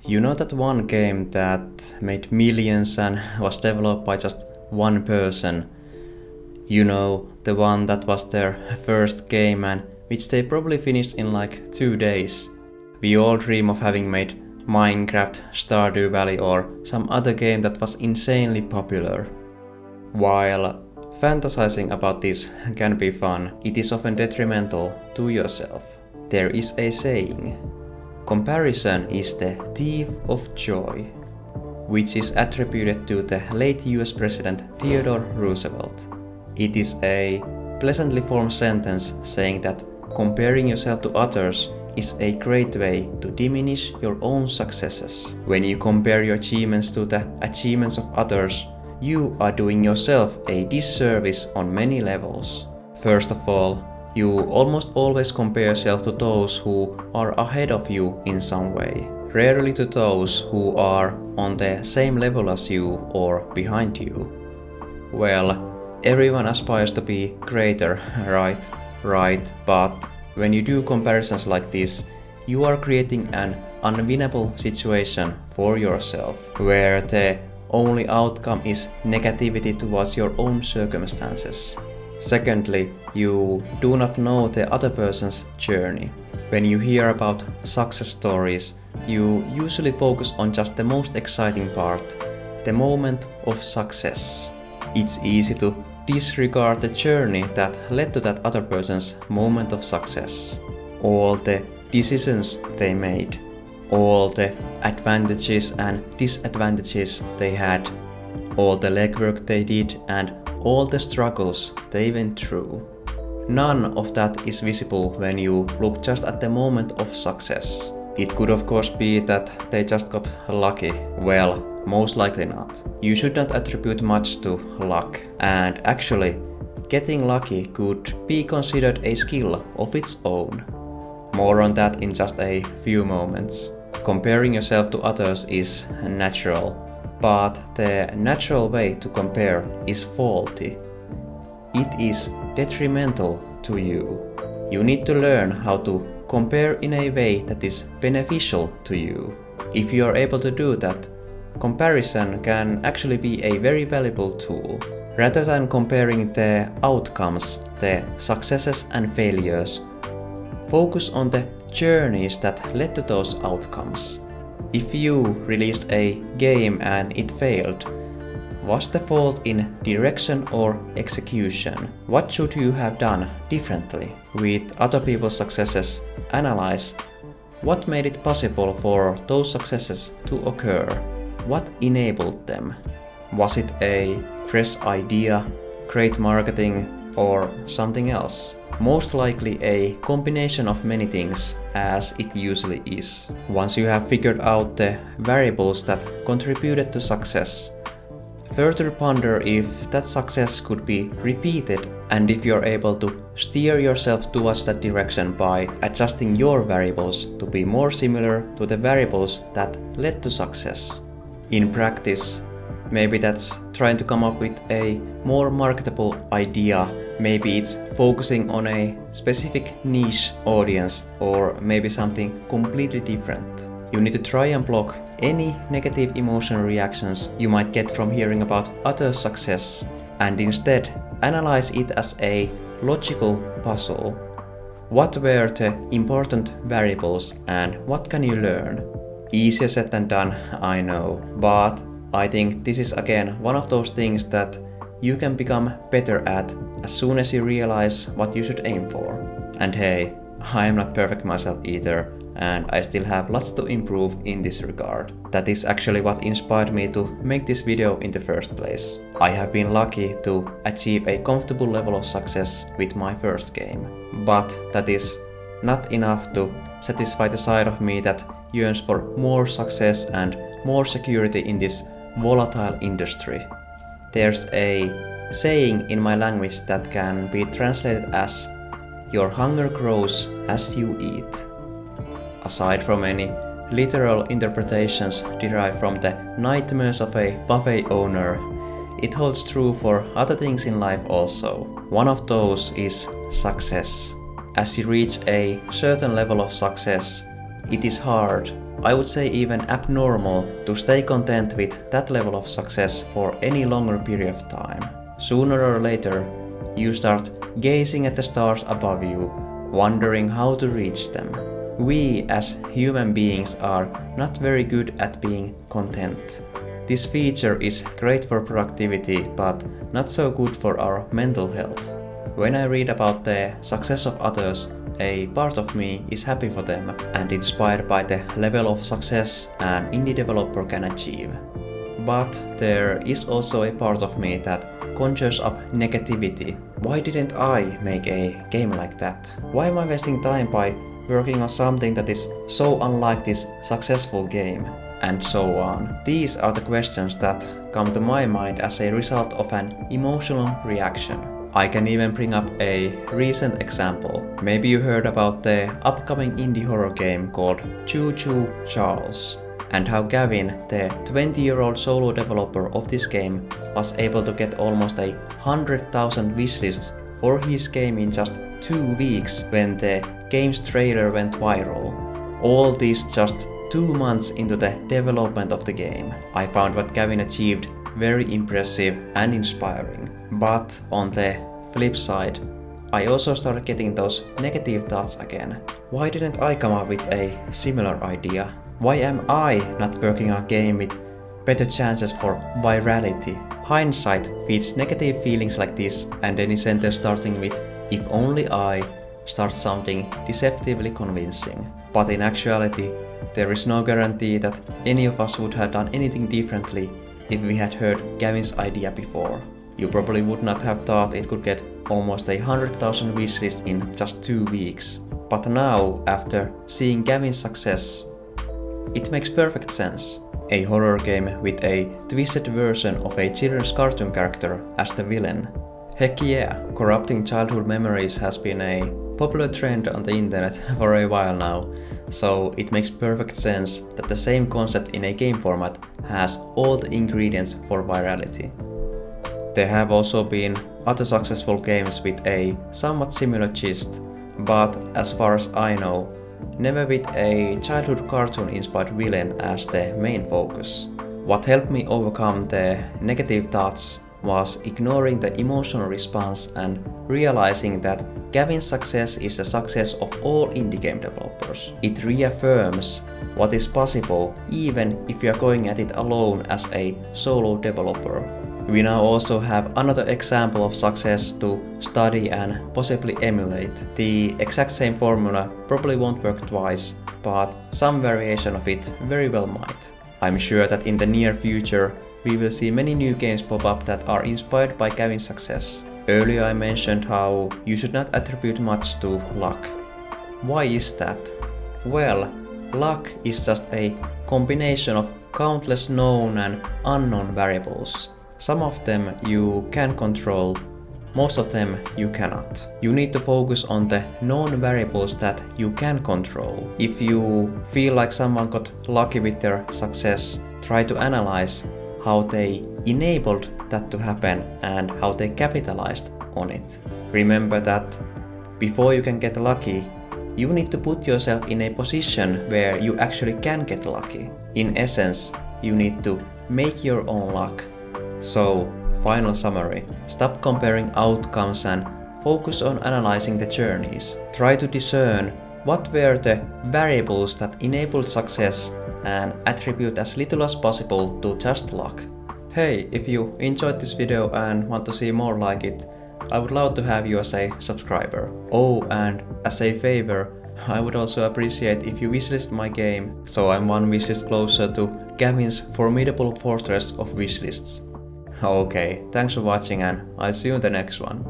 You know that one game that made millions and was developed by just one person? You know, the one that was their first game and which they probably finished in like 2 days. We all dream of having made Minecraft, Stardew Valley or some other game that was insanely popular. While fantasizing about this can be fun, it is often detrimental to yourself. There is a saying, comparison is the thief of joy, which is attributed to the late US President Theodore Roosevelt. It is a pleasantly formed sentence saying that comparing yourself to others is a great way to diminish your own successes. When you compare your achievements to the achievements of others, you are doing yourself a disservice on many levels. First of all, you almost always compare yourself to those who are ahead of you in some way, rarely to those who are on the same level as you or behind you. Well, everyone aspires to be greater, right? Right, but when you do comparisons like this, you are creating an unwinnable situation for yourself, where the only outcome is negativity towards your own circumstances. Secondly, you do not know the other person's journey. When you hear about success stories, you usually focus on just the most exciting part, the moment of success. It's easy to disregard the journey that led to that other person's moment of success. All the decisions they made, all the advantages and disadvantages they had, all the legwork they did and all the struggles they went through. None of that is visible when you look just at the moment of success. It could of course be that they just got lucky. Well, most likely not. You should not attribute much to luck, and actually, getting lucky could be considered a skill of its own. More on that in just a few moments. Comparing yourself to others is natural, but the natural way to compare is faulty. It is detrimental to you. You need to learn how to compare in a way that is beneficial to you. If you are able to do that, comparison can actually be a very valuable tool. Rather than comparing the outcomes, the successes and failures, focus on the journeys that led to those outcomes. If you released a game and it failed, was the fault in direction or execution? What should you have done differently? With other people's successes, analyze what made it possible for those successes to occur. What enabled them? Was it a fresh idea, great marketing, or something else? Most likely a combination of many things, as it usually is. Once you have figured out the variables that contributed to success, further ponder if that success could be repeated and if you're able to steer yourself towards that direction by adjusting your variables to be more similar to the variables that led to success. In practice, maybe that's trying to come up with a more marketable idea. Maybe it's focusing on a specific niche audience, or maybe something completely different. You need to try and block any negative emotional reactions you might get from hearing about others' success, and instead analyze it as a logical puzzle. What were the important variables and what can you learn? Easier said than done, I know, but I think this is again one of those things that you can become better at as soon as you realize what you should aim for. And hey, I am not perfect myself either, and I still have lots to improve in this regard. That is actually what inspired me to make this video in the first place. I have been lucky to achieve a comfortable level of success with my first game, but that is not enough to satisfy the side of me that yearns for more success and more security in this volatile industry. There's a saying in my language that can be translated as "your hunger grows as you eat." Aside from any literal interpretations derived from the nightmares of a buffet owner, it holds true for other things in life also. One of those is success. As you reach a certain level of success, it is hard, I would say even abnormal to stay content with that level of success for any longer period of time. Sooner or later, you start gazing at the stars above you, wondering how to reach them. We as human beings are not very good at being content. This feature is great for productivity, but not so good for our mental health. When I read about the success of others, a part of me is happy for them and inspired by the level of success an indie developer can achieve. But there is also a part of me that conjures up negativity. Why didn't I make a game like that? Why am I wasting time by working on something that is so unlike this successful game? And so on. These are the questions that come to my mind as a result of an emotional reaction. I can even bring up a recent example. Maybe you heard about the upcoming indie horror game called Choo, Charles, and how Gavin, the 20-year-old solo developer of this game, was able to get almost 100,000 wishlists for his game in just 2 weeks when the game's trailer went viral. All this just 2 months into the development of the game. I found what Gavin achieved very impressive and inspiring. But on the flip side, I also started getting those negative thoughts again. Why didn't I come up with a similar idea? Why am I not working on a game with better chances for virality? Hindsight feeds negative feelings like this, and any sentence starting with "if only I" starts sounding deceptively convincing. But in actuality, there is no guarantee that any of us would have done anything differently if we had heard Gavin's idea before. You probably would not have thought it could get almost 100,000 wishlists in just 2 weeks. But now, after seeing Gavin's success, it makes perfect sense. A horror game with a twisted version of a children's cartoon character as the villain. Heck yeah, corrupting childhood memories has been a popular trend on the internet for a while now, so it makes perfect sense that the same concept in a game format has all the ingredients for virality. There have also been other successful games with a somewhat similar gist, but as far as I know, never with a childhood cartoon-inspired villain as the main focus. What helped me overcome the negative thoughts was ignoring the emotional response and realizing that Gavin's success is the success of all indie game developers. It reaffirms what is possible even if you are going at it alone as a solo developer. We now also have another example of success to study and possibly emulate. The exact same formula probably won't work twice, but some variation of it very well might. I'm sure that in the near future we will see many new games pop up that are inspired by Gavin's success. Earlier I mentioned how you should not attribute much to luck. Why is that? Well, luck is just a combination of countless known and unknown variables. Some of them you can control, most of them you cannot. You need to focus on the known variables that you can control. If you feel like someone got lucky with their success, try to analyze how they enabled that to happen and how they capitalized on it. Remember that before you can get lucky, you need to put yourself in a position where you actually can get lucky. In essence, you need to make your own luck. So, final summary. Stop comparing outcomes and focus on analyzing the journeys. Try to discern what were the variables that enabled success and attribute as little as possible to just luck. Hey, if you enjoyed this video and want to see more like it, I would love to have you as a subscriber. Oh, and as a favor, I would also appreciate if you wishlist my game, so I'm one wishlist closer to Gavin's formidable fortress of wishlists. Okay, thanks for watching and I'll see you in the next one.